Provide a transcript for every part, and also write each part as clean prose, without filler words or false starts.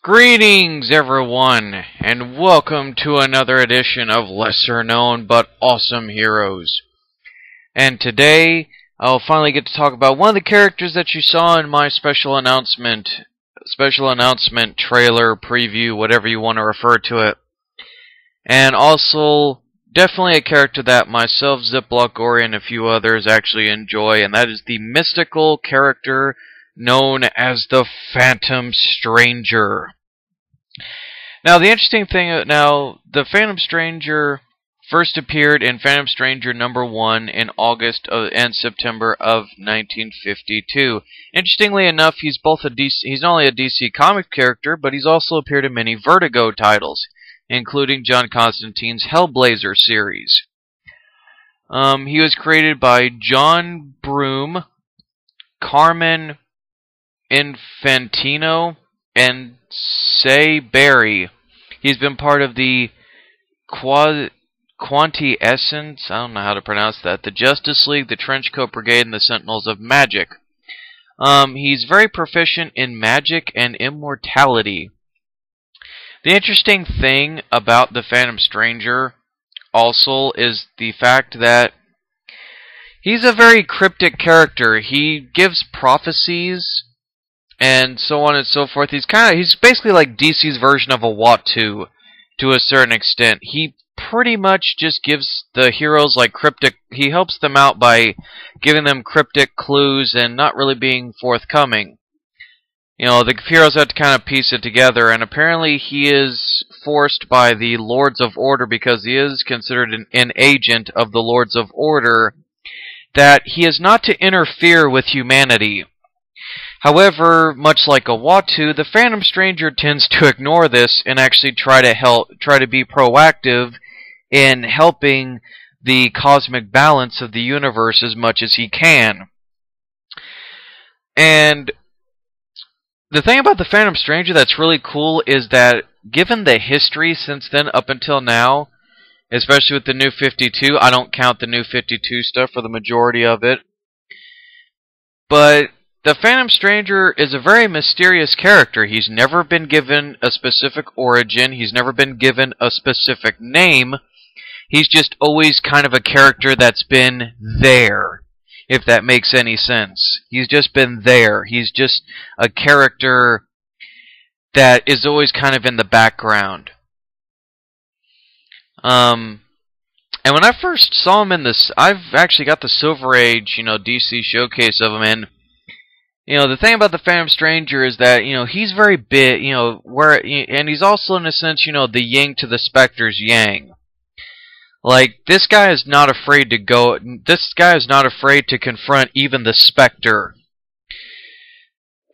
Greetings, everyone, and welcome to another edition of Lesser Known But Awesome Heroes. And today, I'll finally get to talk about one of the characters that you saw in my special announcement trailer, preview, whatever you want to refer to it. And also, definitely a character that myself, Ziploc Gory, and a few others actually enjoy, and that is the mystical character known as the Phantom Stranger. Now, the interesting thing, the Phantom Stranger first appeared in Phantom Stranger #1 in August and September of 1952. Interestingly enough, he's not only a DC comic character, but he's also appeared in many Vertigo titles, including John Constantine's Hellblazer series. He was created by John Broome, Carmen Infantino, and Say Barry. He's been part of the Quintessence, I don't know how to pronounce that, the Justice League, the Trenchcoat Brigade, and the Sentinels of Magic. He's very proficient in magic and immortality. The interesting thing about the Phantom Stranger also is the fact that he's a very cryptic character. He gives prophecies and so on and so forth. He's basically like DC's version of a Watu to a certain extent. He pretty much just gives the heroes he helps them out by giving them cryptic clues and not really being forthcoming. You know, the heroes have to kind of piece it together, and apparently he is forced by the Lords of Order, because he is considered an agent of the Lords of Order, that he is not to interfere with humanity. However, much like a Watu, the Phantom Stranger tends to ignore this and actually try to be proactive in helping the cosmic balance of the universe as much as he can. And the thing about the Phantom Stranger that's really cool is that, given the history since then up until now, especially with the New 52, I don't count the New 52 stuff for the majority of it, but the Phantom Stranger is a very mysterious character. He's never been given a specific origin. He's never been given a specific name. He's just always kind of a character that's been there, if that makes any sense. He's just been there. He's just a character that is always kind of in the background. And when I first saw him in this, I've actually got the Silver Age, DC showcase of him, and the thing about the Phantom Stranger is that, he's very big, and he's also, in a sense, the yin to the Spectre's yang. Like, this guy is not afraid to confront even the Spectre.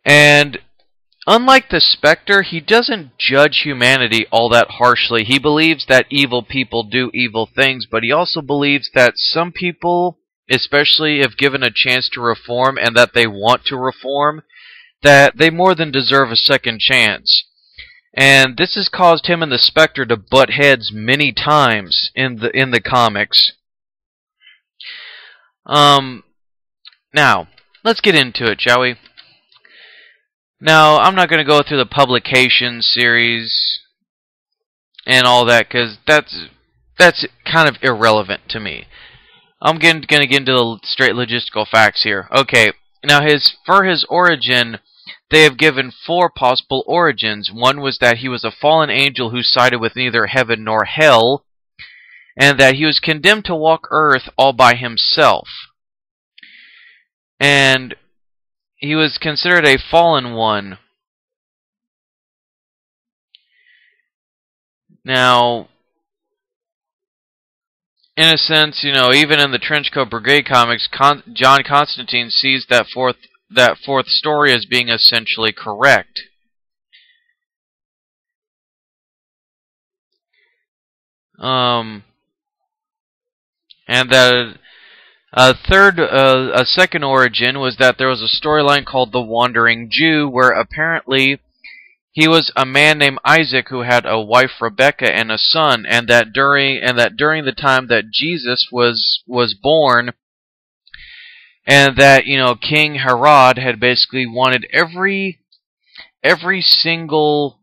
And unlike the Spectre, he doesn't judge humanity all that harshly. He believes that evil people do evil things, but he also believes that some people, especially if given a chance to reform and that they want to reform, that they more than deserve a second chance. And this has caused him and the Spectre to butt heads many times in the comics. Now, let's get into it, shall we? Now, I'm not going to go through the publication series and all that, because that's kind of irrelevant to me. I'm going to get into the straight logistical facts here. Okay, now for his origin, they have given 4 possible origins. One was that he was a fallen angel who sided with neither heaven nor hell, and that he was condemned to walk earth all by himself. And he was considered a fallen one. Now, in a sense, even in the Trenchcoat Brigade comics, John Constantine sees that fourth story as being essentially correct. And that a second origin was that there was a storyline called The Wandering Jew, where apparently he was a man named Isaac who had a wife Rebecca and a son, and that during the time that Jesus was born, and that King Herod had basically wanted every single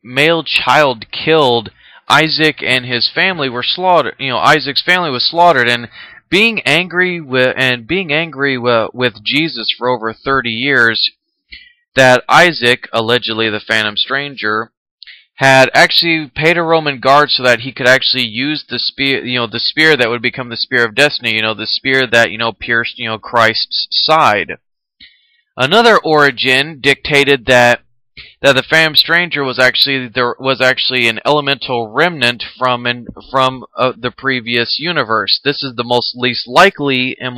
male child killed, Isaac and his family were slaughtered. Isaac's family was slaughtered, and being angry with Jesus for over 30 years, that Isaac, allegedly the Phantom Stranger, had actually paid a Roman guard so that he could actually use the spear, the spear that would become the spear of destiny, the spear that, pierced, Christ's side. Another origin dictated that the Phantom Stranger was actually an elemental remnant from the previous universe. This is the least likely and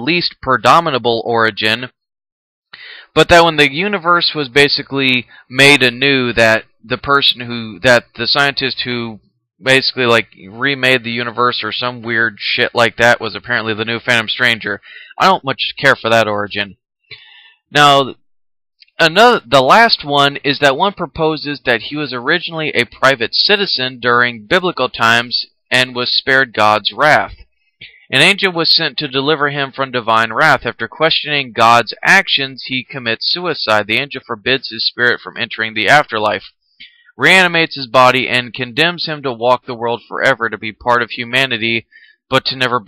least predominable origin. But that when the universe was basically made anew, that the scientist who basically remade the universe or some weird shit like that was apparently the new Phantom Stranger. I don't much care for that origin. Now, the last one is that one proposes that he was originally a private citizen during biblical times and was spared God's wrath. An angel was sent to deliver him from divine wrath. After questioning God's actions, he commits suicide. The angel forbids his spirit from entering the afterlife, reanimates his body, and condemns him to walk the world forever, to be part of humanity, but to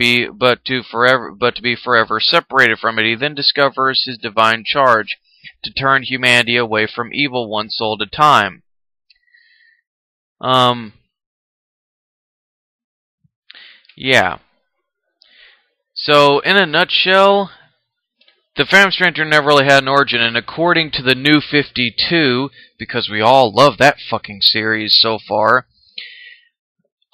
be forever separated from it. He then discovers his divine charge to turn humanity away from evil one soul at a time. Yeah. So, in a nutshell, the Phantom Stranger never really had an origin, and according to the New 52, because we all love that fucking series so far,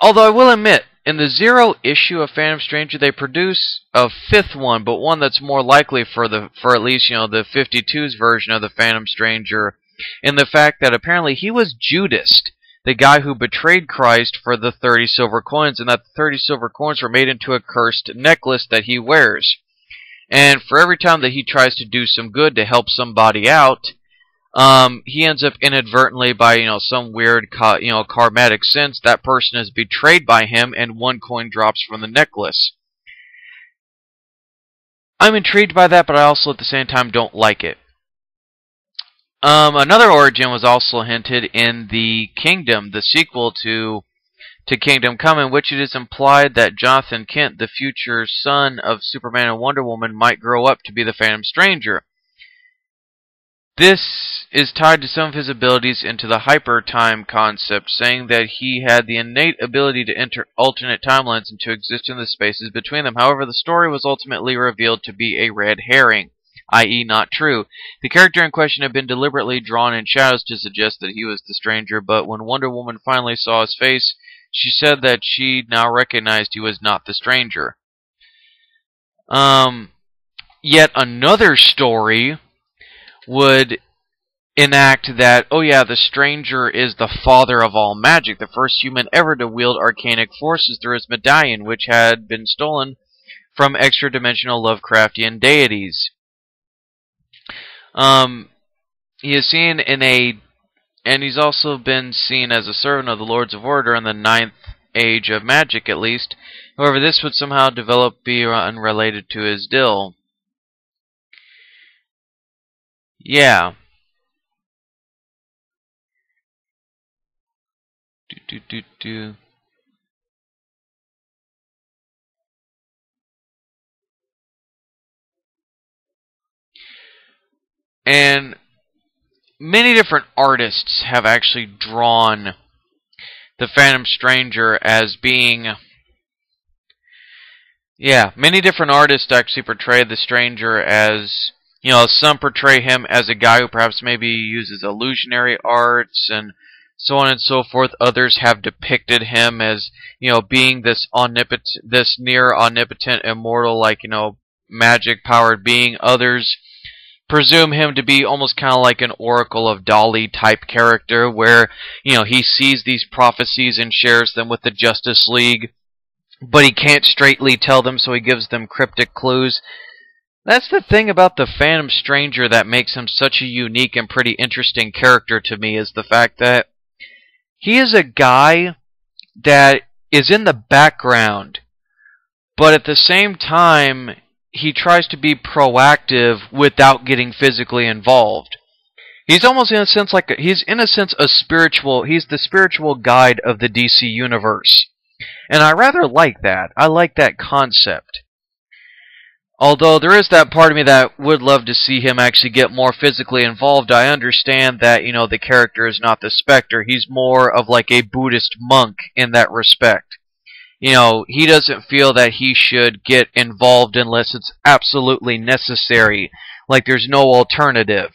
although I will admit, in the 0 issue of Phantom Stranger, they produce a 5th one, but one that's more likely for at least, the 52's version of the Phantom Stranger, in the fact that apparently he was Judas, the guy who betrayed Christ for the 30 silver coins, and that the 30 silver coins were made into a cursed necklace that he wears. And for every time that he tries to do some good to help somebody out, he ends up inadvertently, by some weird karmatic sense, that person is betrayed by him, and 1 coin drops from the necklace. I'm intrigued by that, but I also at the same time don't like it. Another origin was also hinted in the Kingdom, the sequel to Kingdom Come, in which it is implied that Jonathan Kent, the future son of Superman and Wonder Woman, might grow up to be the Phantom Stranger. This is tied to some of his abilities into the hyper-time concept, saying that he had the innate ability to enter alternate timelines and to exist in the spaces between them. However, the story was ultimately revealed to be a red herring, i.e. not true. The character in question had been deliberately drawn in shadows to suggest that he was the stranger, but when Wonder Woman finally saw his face, she said that she now recognized he was not the stranger. Yet another story would enact that, oh yeah, the stranger is the father of all magic, the first human ever to wield arcanic forces through his medallion, which had been stolen from extra-dimensional Lovecraftian deities. He is seen and he's also been seen as a servant of the Lords of Order in the 9th Age of Magic, at least. However, this would somehow be unrelated to his deal. Yeah. And many different artists have actually drawn the Phantom Stranger as being... Yeah, many different artists actually portray the Stranger as... some portray him as a guy who perhaps maybe uses illusionary arts and so on and so forth. Others have depicted him as, being this near omnipotent, immortal, magic-powered being. Others presume him to be almost kind of like an Oracle of Dolly type character, where, he sees these prophecies and shares them with the Justice League, but he can't straightly tell them, so he gives them cryptic clues. That's the thing about the Phantom Stranger that makes him such a unique and pretty interesting character to me, is the fact that he is a guy that is in the background, but at the same time, he tries to be proactive without getting physically involved. He's almost in a sense like he's in a sense a spiritual. He's the spiritual guide of the DC universe, and I rather like that. I like that concept. Although there is that part of me that would love to see him actually get more physically involved. I understand that, you know, the character is not the Spectre. He's more of like a Buddhist monk in that respect. You know, he doesn't feel that he should get involved unless it's absolutely necessary. Like there's no alternative.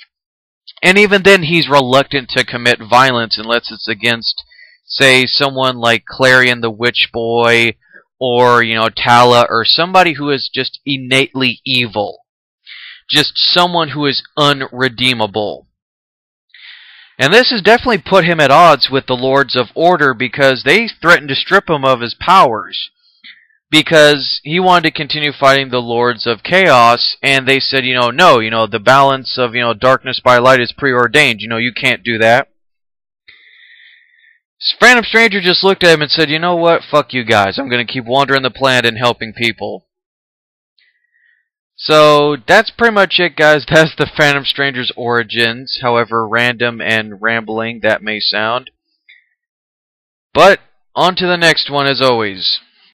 And even then he's reluctant to commit violence unless it's against, say, someone like Clarion the Witch Boy, or, you know, Tala, or somebody who is just innately evil. Just someone who is unredeemable. And this has definitely put him at odds with the Lords of Order, because they threatened to strip him of his powers. Because he wanted to continue fighting the Lords of Chaos, and they said, you know, no, you know, the balance of, you know, darkness by light is preordained. You know, you can't do that. Phantom Stranger just looked at him and said, you know what, fuck you guys, I'm going to keep wandering the planet and helping people. So, that's pretty much it, guys. That's the Phantom Stranger's origins, however random and rambling that may sound. But, on to the next one as always.